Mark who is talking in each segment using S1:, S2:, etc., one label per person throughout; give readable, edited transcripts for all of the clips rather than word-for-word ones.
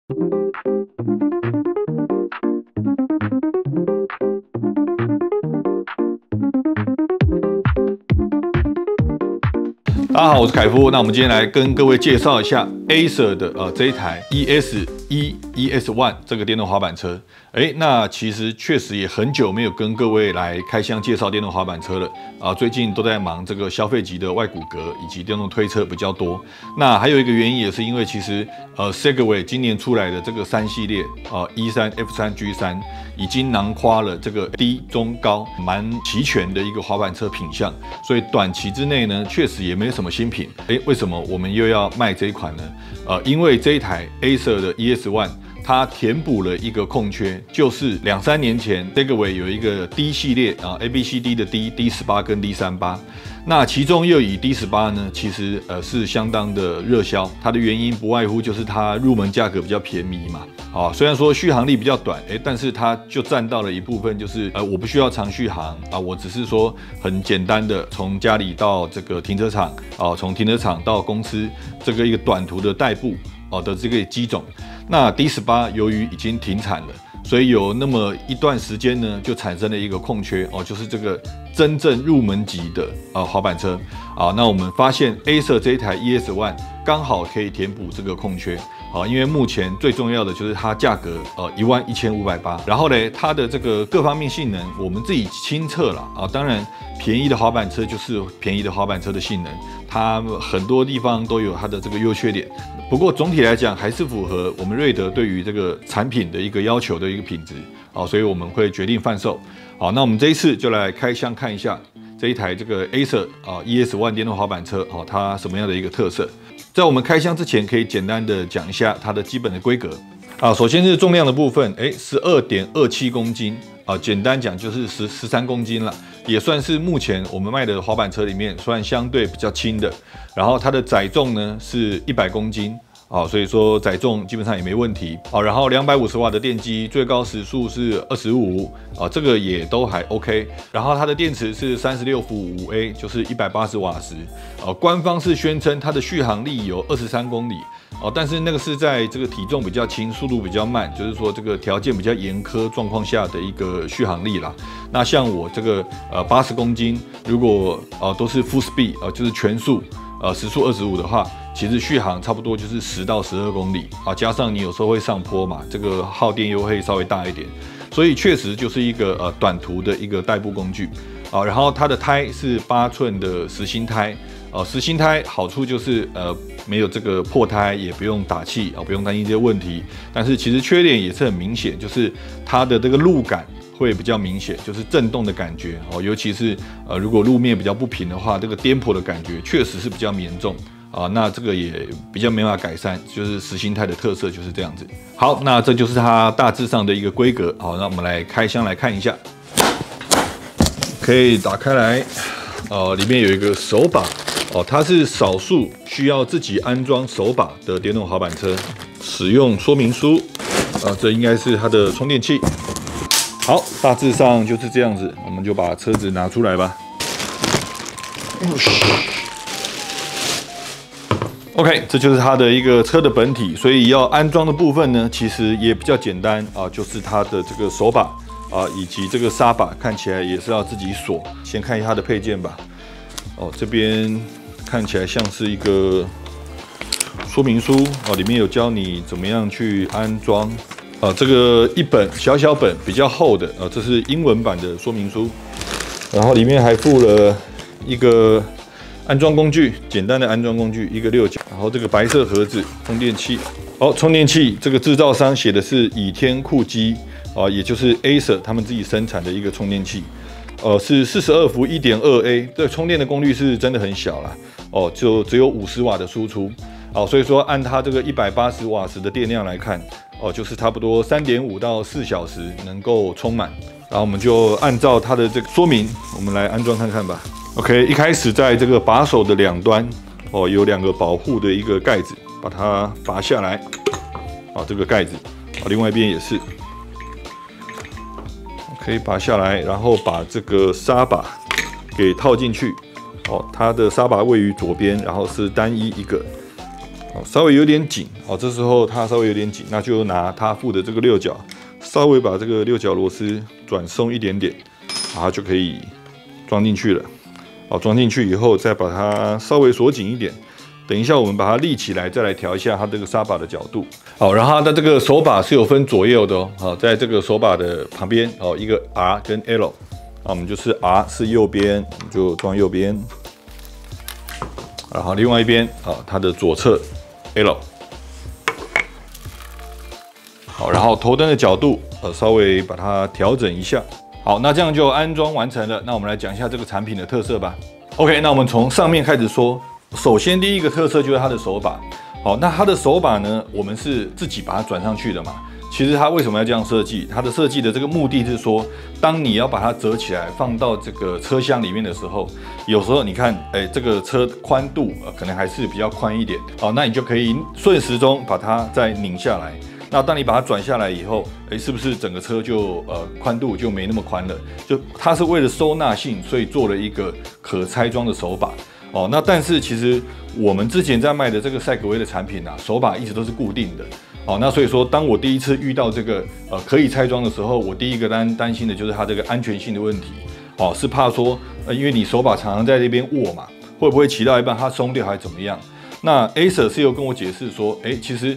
S1: 大家好，我是凱夫。那我們今天來跟各位介紹一下 Acer 的這一台 ES1 這個電動滑板車。那其實確實也很久沒有跟各位來開箱介紹電動滑板車了啊。最近都在忙這個消費級的外骨骼以及電動推車比較多。那還有一個原因也是因為其實Segway 今年出來的這個3系列E3、F3、G3 已經囊括了這個低、中、高蠻齊全的一個滑板車品項，所以短期之內呢，確實也沒什麼新品。為什麼我們又要賣這一款呢？因為這一台 Acer 的 ES1。它填補了一個空缺，就是2-3年前 Segway 有一個 D 系列ABCD 的 D18 跟 D38， 那其中又以 D18 呢，其實是相當的熱銷。它的原因不外乎就是它入門價格比較便宜嘛，雖然說續航力比較短，但是它就佔到了一部分，就是我不需要長續航我只是說很簡單的從家裡到這個停車場從停車場到公司這個一個短途的代步的這個機種。那 D18 由於已經停產了，所以有那麼一段時間呢，就產生了一個空缺就是這個真正入門級的滑板車那我們發現 Acer 這一台 ES1 剛好可以填補這個空缺因為目前最重要的就是它價格11580，然後呢，它的這個各方面性能我們自己親測了當然便宜的滑板車就是便宜的滑板車的性能，它很多地方都有它的這個優缺點。不過總體來講還是符合我們瑞德對於這個產品的一個要求的一個品質所以我們會決定販售。好，那我們這一次就來開箱看一下這一台這個 Acer ES1 電動滑板車它什麼樣的一個特色。在我們開箱之前，可以簡單的講一下它的基本的規格首先是重量的部分，12.27公斤簡單講就是13公斤了，也算是目前我們賣的滑板車裡面算相对比較輕的。然後它的載重呢是100公斤所以說載重基本上也沒問題然後250瓦的電機，最高時速是25這個也都還 OK。然後它的電池是36伏 5A， 就是180瓦時官方是宣稱它的續航力有23公里但是那個是在這個體重比較輕、速度比較慢，就是說這個條件比較嚴苛狀況下的一個續航力啦。那像我這個80公斤，如果都是 full speed 就是全速時速25的話，其實續航差不多就是10到12公里加上你有時候會上坡嘛，這個耗電又會稍微大一點，所以確實就是一個短途的一個代步工具然後它的胎是8寸的實心胎實心胎好處就是沒有這個破胎，也不用打氣不用擔心這些問題。但是其實缺點也是很明顯，就是它的這個路感會比較明顯，就是震動的感覺尤其是如果路面比較不平的話，這個顛簸的感覺確實是比較嚴重那這個也比較沒辦法改善，就是實心胎的特色就是這樣子。好，那這就是它大致上的一個規格。好，那我們來開箱來看一下，可以打開來裡面有一個手把它是少數需要自己安裝手把的電動滑板車。使用說明書這應該是它的充電器。好，大致上就是這樣子，我們就把車子拿出來吧。OK， 這就是它的一個車的本體，所以要安裝的部分呢，其實也比較簡單就是它的這個手把以及這個剎把，看起來也是要自己鎖。先看一下它的配件吧。這邊看起來像是一個說明書裡面有教你怎麼樣去安裝這個一本小本比較厚的這是英文版的說明書，然後裡面還附了一個安裝工具，簡單的安裝工具，一個6角，然後這個白色盒子充電器充電器這個製造商寫的是倚天酷基也就是 Acer 他們自己生產的一個充電器。是42伏 1.2A， 这充電的功率是真的很小啦就只有50瓦的輸出所以說按它這個180瓦時的電量來看就是差不多3.5到4小時能夠充滿。然後我們就按照它的這個說明，我們來安裝看看吧。OK， 一開始在這個把手的兩端有2個保護的一個蓋子，把它拔下來這個蓋子另外一邊也是。可以拔下來，然後把這個剎把給套進去。它的剎把位於左邊，然後是單一一個。稍微有點緊哦，這時候它稍微有點緊，那就拿它附的這個六角，稍微把這個六角螺絲轉鬆一點點，然後就可以裝進去了。好，裝進去以後再把它稍微鎖緊一點。等一下我們把它立起來，再來調一下它這個沙把的角度。好，然後它的這個手把是有分左右的哦。好，在這個手把的旁邊哦，一個 R 跟 L。我們就是 R 是右邊，我們就裝右邊。然後另外一邊啊，它的左側 L。好，然後頭燈的角度稍微把它調整一下。好，那這樣就安裝完成了。那我們來講一下這個產品的特色吧。OK， 那我們從上面開始說。首先第一個特色就是它的手把。好，那它的手把呢，我們是自己把它轉上去的嘛。其實它為什麼要這樣設計？它的設計的這個目的是說，當你要把它折起來放到這個車廂裡面的時候，有時候你看，這個車寬度可能還是比較寬一點，哦，那你就可以順時鐘把它再擰下來。那當你把它轉下來以後，是不是整個車就寬度就沒那麼寬了？就它是為了收納性，所以做了一個可拆裝的手把。哦，那但是其實我們之前在賣的這個賽格威的產品啊，手把一直都是固定的。好，那所以說，當我第一次遇到這個可以拆裝的時候，我第一個擔心的就是它這個安全性的問題。哦，是怕說因為你手把常常在那邊握嘛，會不會騎到一半它鬆掉還是怎麼樣？那 Acer 是有跟我解釋說，其實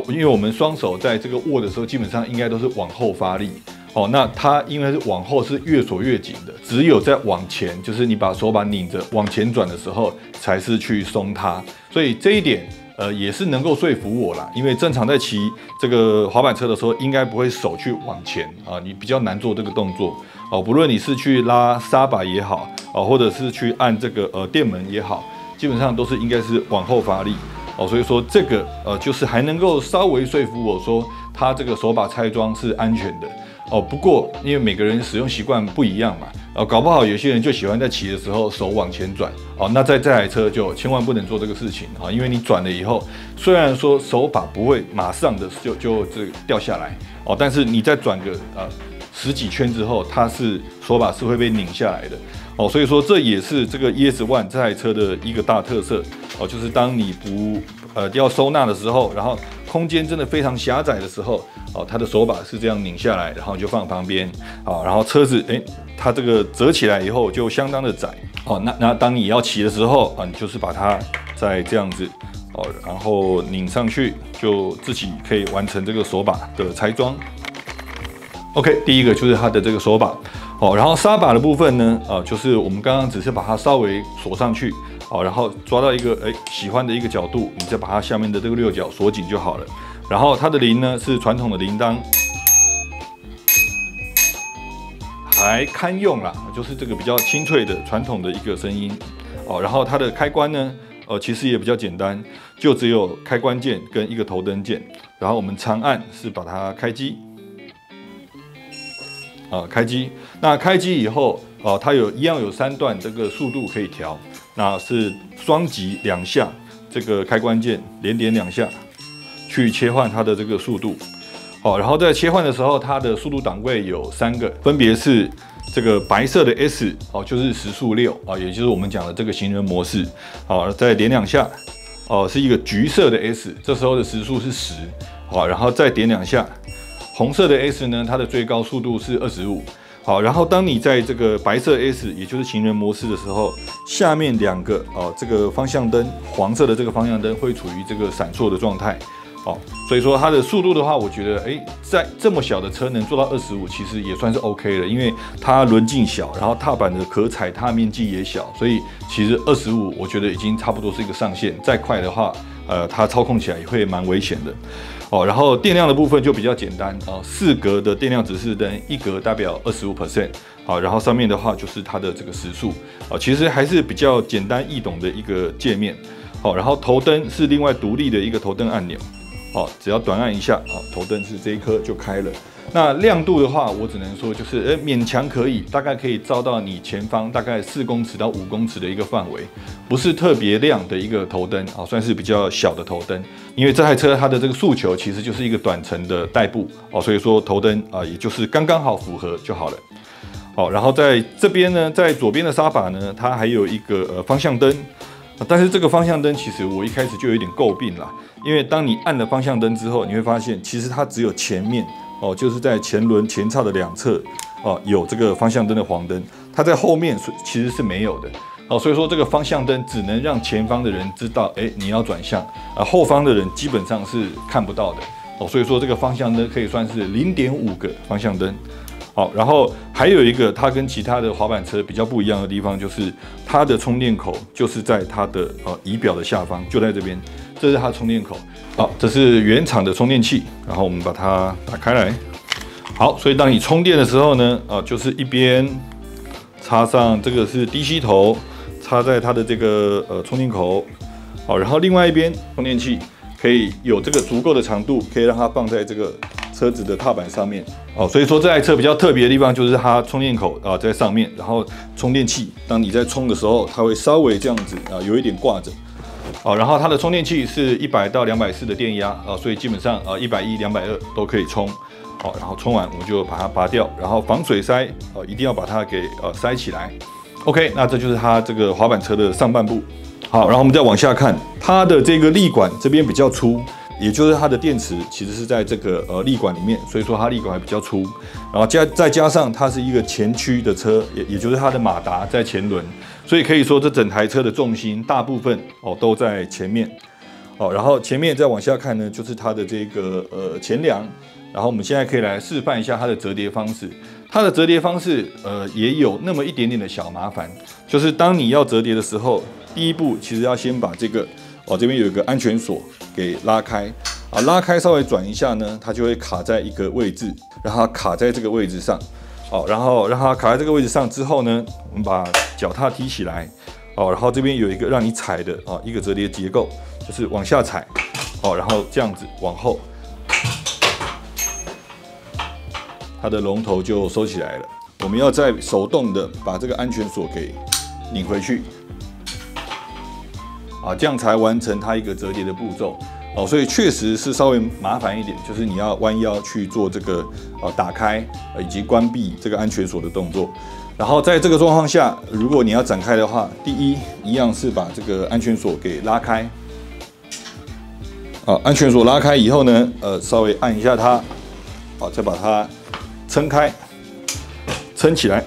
S1: 因為我們雙手在這個握的時候，基本上應該都是往後發力。哦，那它因為是往後是越鎖越緊的，只有在往前，就是你把手把擰着往前轉的時候，才是去鬆它。所以這一點也是能夠說服我啦，因為正常在騎這個滑板車的時候，應該不會手去往前啊，你比較難做這個動作哦。不論你是去拉沙把也好，或者是去按這個電門也好，基本上都是應該是往後發力哦。所以說這個就是還能夠稍微說服我說，它這個手把拆裝是安全的。哦，不過因為每個人使用習慣不一樣嘛，搞不好有些人就喜歡在騎的時候手往前轉，哦，那在這台車就千萬不能做這個事情啊，因為你轉了以後，雖然說手把不會馬上的就這個掉下來，哦，但是你再轉個十幾圈之後，它是手把是會被擰下來的，哦，所以說這也是這個 ES1 這台車的一個大特色，哦，就是當你不要收納的時候，然後空間真的非常狹窄的時候，哦，它的手把是這樣擰下來，然後就放旁邊，好，然後車子它這個折起來以後就相當的窄，哦，那當你要騎的時候啊，你就是把它再這樣子，哦，然後擰上去，就自己可以完成這個手把的拆裝。OK， 第一個就是它的這個手把，哦，然後沙把的部分呢，就是我們剛剛只是把它稍微鎖上去。好，然後抓到一個喜歡的一個角度，你再把它下面的這個六角鎖緊就好了。然後它的鈴呢是傳統的鈴鐺，還堪用啦，就是這個比較清脆的傳統的一個聲音。哦，然後它的開關呢，其實也比較簡單，就只有開關鍵跟一個頭燈鍵。然後我們長按是把它開機，開機。那開機以後，它一樣有3段這個速度可以調。那是雙擊2下，這個開關鍵連點2下，去切換它的這個速度。好，然後在切換的時候，它的速度檔位有3個，分別是這個白色的 S， 就是時速6，也就是我們講的這個行人模式。好，再點2下，是一個橘色的 S， 這時候的時速是10。好，然後再點2下，紅色的 S 呢，它的最高速度是25。好，然後當你在這個白色 S， 也就是行人模式的時候，下面2個這個方向燈，黃色的這個方向燈會處於這個閃爍的狀態。所以說它的速度的話，我覺得在這麼小的車能做到25，其實也算是 OK 了，因為它輪徑小，然後踏板的可踩踏面積也小，所以其實25我覺得已經差不多是一個上限。再快的話，它操控起來也會蠻危險的。然後電量的部分就比較簡單，4格的電量指示燈，1格代表25%，好，然後上面的話就是它的這個時速，其實還是比較簡單易懂的一個界面，好，然後頭燈是另外獨立的一個頭燈按鈕，好，只要短按一下，好，頭燈是這一顆就開了。那亮度的話，我只能說就是勉強可以，大概可以照到你前方大概4公尺到5公尺的一個範圍，不是特別亮的一個頭燈啊，算是比較小的頭燈。因為這台車它的這個訴求其實就是一個短程的代步哦，所以說頭燈也就是剛剛好符合就好了。好，然後在這邊呢，在左邊的沙把呢，它還有一個方向燈。但是這個方向燈其實我一開始就有點詬病啦，因為當你按了方向燈之後，你會發現其實它只有前面哦，就是在前輪前叉的兩側哦有這個方向燈的黃燈，它在後面其實是沒有的。哦，所以說這個方向燈只能讓前方的人知道，哎，你要轉向啊，後方的人基本上是看不到的。哦，所以說這個方向燈可以算是0.5個方向燈。好，然後還有一個它跟其他的滑板車比較不一樣的地方，就是它的充電口就是在它的儀表的下方，就在這邊，這是它的充電口。好，這是原廠的充電器，然後我們把它打開來。好，所以當你充電的時候呢，就是一邊插上這個是 DC 頭。插在它的這個充電口，好，然後另外一邊充電器可以有這個足夠的長度，可以讓它放在這個車子的踏板上面，哦，所以說這台車比較特別的地方就是它充電口在上面，然後充電器當你在充的時候，它會稍微這樣子有一點掛着，好，然後它的充電器是100到240的電壓所以基本上110、220都可以充，好，然後充完我们就把它拔掉，然後防水塞一定要把它給塞起來。OK， 那這就是它這個滑板車的上半部。好，然後我們再往下看，它的這個立管這邊比較粗，也就是它的電池其實是在這個立管裡面，所以說它立管還比較粗。然後再加上它是一個前驅的車，也就是它的馬達在前輪，所以可以說這整台車的重心大部分都在前面。好，然後前面再往下看呢，就是它的這個前梁。然後我們現在可以來示範一下它的折疊方式。它的折疊方式，也有那麼一點點的小麻煩，就是當你要折疊的時候，第一步其實要先把這個這邊有一個安全鎖給拉開啊，拉開稍微轉一下呢，它就會卡在一個位置，讓它卡在這個位置上，好，然後讓它卡在這個位置上之後呢，我們把腳踏提起來，然後這邊有一個讓你踩的一個折疊結構，就是往下踩，然後這樣子往後。它的龍頭就收起來了，我們要再手動的把這個安全鎖給擰回去，這樣才完成它一個折疊的步驟。所以確實是稍微麻煩一點，就是你要彎腰去做這個打開以及關閉這個安全鎖的動作。然後在這個狀況下，如果你要展開的話，第一樣是把這個安全鎖給拉開。安全鎖拉開以後呢，稍微按一下它，再把它撐開，撐起來，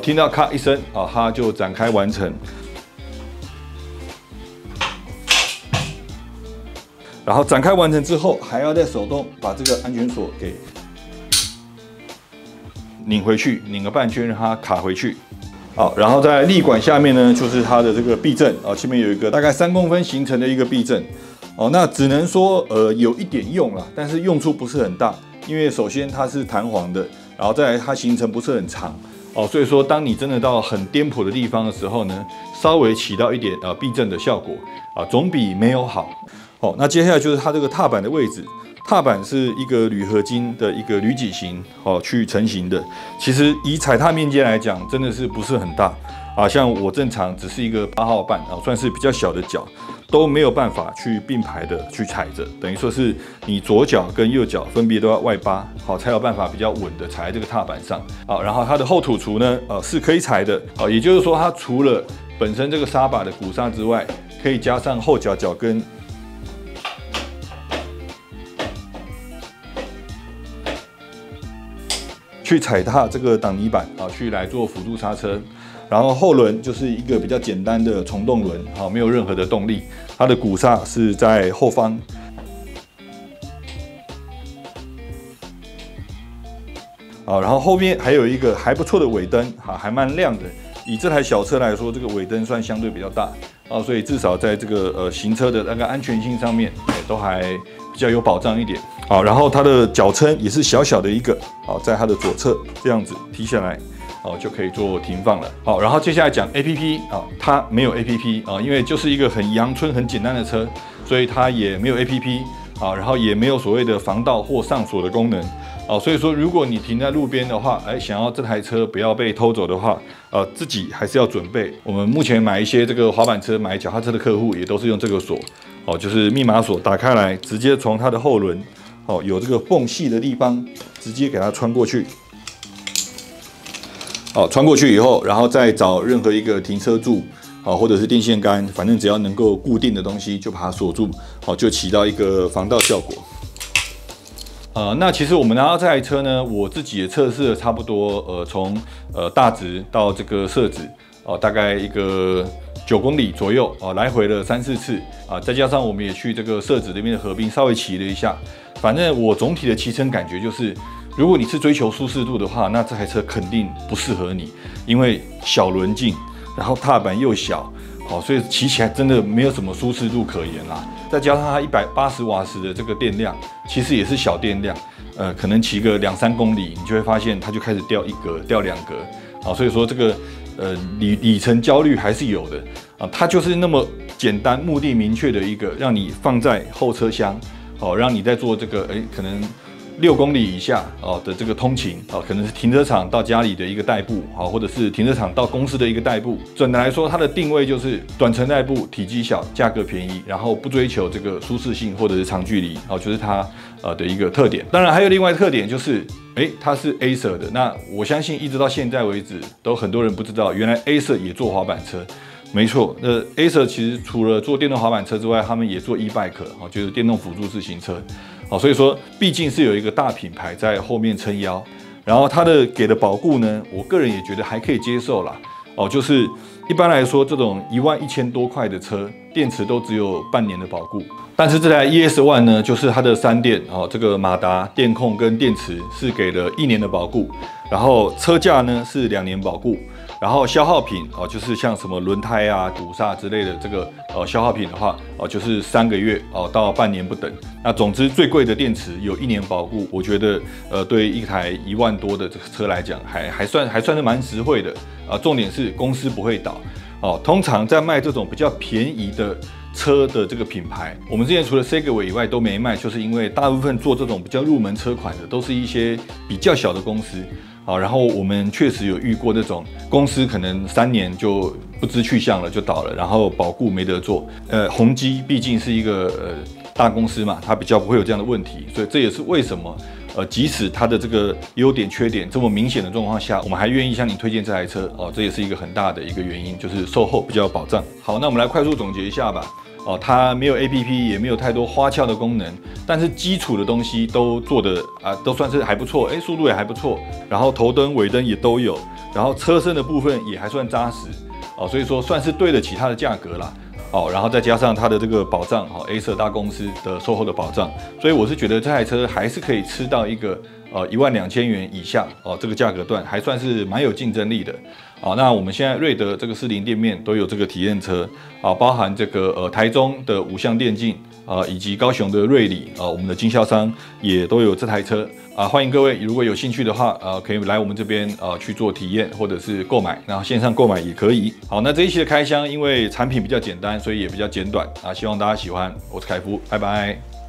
S1: 聽到咔一聲，它就展開完成。然後展開完成之後，還要再手動把這個安全鎖給擰回去，擰個半圈讓它卡回去。好，然後在立管下面呢，就是它的這個避震，前面有一個大概3公分形成的一個避震。那只能說有一點用啦，但是用處不是很大。因為首先它是彈簧的，然後再來它行程不是很長所以說當你真的到很顛簸的地方的時候呢，稍微起到一點避震的效果總比沒有好。那接下來就是它這個踏板的位置，踏板是一個鋁合金的一個鋁脊型去成型的，其實以踩踏面積來講，真的是不是很大像我正常只是一個8號半算是比較小的腳，都沒有辦法去並排的去踩着，等於說是你左腳跟右腳分別都要外八，才有辦法比較穩的踩在這個踏板上然後它的後土廚呢是可以踩的也就是說它除了本身這個沙把的鼓剎之外，可以加上後腳腳跟去踩踏這個擋泥板去來做輔助剎車。然後後輪就是一個比較簡單的蟲洞輪沒有任何的動力，它的鼓剎是在後方。然後後面還有一個還不錯的尾燈還蠻亮的。以這台小車來說，這個尾燈算相對比較大所以至少在這個行車的那個安全性上面都還比較有保障一點。然後它的腳撐也是小小的一個在它的左側這樣子提下來。就可以做停放了。好，然後接下來講 APP 它沒有 APP 因為就是一個很陽春、很簡單的車，所以它也沒有 APP 然後也沒有所謂的防盜或上鎖的功能所以說如果你停在路邊的話，想要這台車不要被偷走的話，自己還是要準備。我們目前買一些這個滑板車、買腳踏車的客戶也都是用這個鎖就是密碼鎖，打開來直接從它的後輪有這個縫隙的地方，直接給它穿過去。穿過去以後，然後再找任何一個停車柱或者是電線桿，反正只要能夠固定的東西就把它鎖住，就起到一個防盜效果。那其實我們拿到這台車呢，我自己也測試了差不多，從大直到這個社子，大概一個9公里左右，來回了3、4次，再加上我們也去這個社子那邊的河濱稍微騎了一下，反正我總體的騎乘感覺就是，如果你是追求舒適度的話，那這台車肯定不適合你，因為小輪徑，然後踏板又小，所以騎起來真的沒有什麼舒適度可言啦。再加上它180瓦時的這個電量，其實也是小電量，可能騎個2、3公里，你就會發現它就開始掉1格、掉2格，所以說這個里程焦慮還是有的，它就是那麼簡單、目的明確的一個，讓你放在後車廂，讓你在做這個可能6公里以下的這個通勤，可能是停車場到家裡的一個代步，或者是停車場到公司的一個代步。總的來說，它的定位就是短程代步，體積小，價格便宜，然後不追求這個舒適性或者是長距離，就是它的一個特點。當然還有另外一個特點就是，它是 Acer 的。那我相信一直到現在為止，都很多人不知道，原來 Acer 也做滑板車。沒錯，Acer 其實除了做電動滑板車之外，他們也做 e-bike， 就是電動輔助自行車。所以說畢竟是有一個大品牌在後面撐腰，然後它的給的保固呢，我個人也覺得還可以接受啦。就是一般來說，這種11000多塊的車，電池都只有半年的保固。但是這台 ES1 呢，就是它的3電，這個馬達、電控跟電池是給了1年的保固，然後車架呢是2年保固，然後消耗品就是像什麼輪胎啊、鼓剎之類的這個消耗品的話，就是3個月到半年不等。那總之最貴的電池有1年保固，我覺得對一台1萬多的這個車來講，還算是蠻實惠的。重點是公司不會倒。通常在賣這種比較便宜的車的這個品牌，我們之前除了 Segway 以外都沒賣，就是因為大部分做這種比較入門車款的都是一些比較小的公司。然後我們確實有遇過這種公司可能3年就不知去向了，就倒了，然後保固沒得做。宏基畢竟是一個大公司嘛，它比較不會有這樣的問題，所以這也是為什麼即使它的這個優點缺點這麼明顯的狀況下，我們還願意向你推薦這台車這也是一個很大的一個原因，就是售後比較有保障。好，那我们來快速總結一下吧。它沒有 APP， 也沒有太多花俏的功能，但是基礎的東西都做的都算是還不錯，速度也還不錯，然後頭燈、尾燈也都有，然後車身的部分也還算扎實，所以說算是對得起它的價格啦。然後再加上它的這個保障，Acer 大公司的售後的保障，所以我是覺得這台車還是可以吃到一個12000元以下這個價格段，還算是蠻有競爭力的。那我們現在瑞德這個40店面都有這個體驗車包含這個台中的五象電競以及高雄的瑞里我們的經銷商也都有這台車歡迎各位如果有興趣的話可以來我們這邊去做體驗或者是購買，然後線上購買也可以。好，那這一期的開箱因為產品比較簡單，所以也比較簡短希望大家喜歡。我是凱夫，拜拜。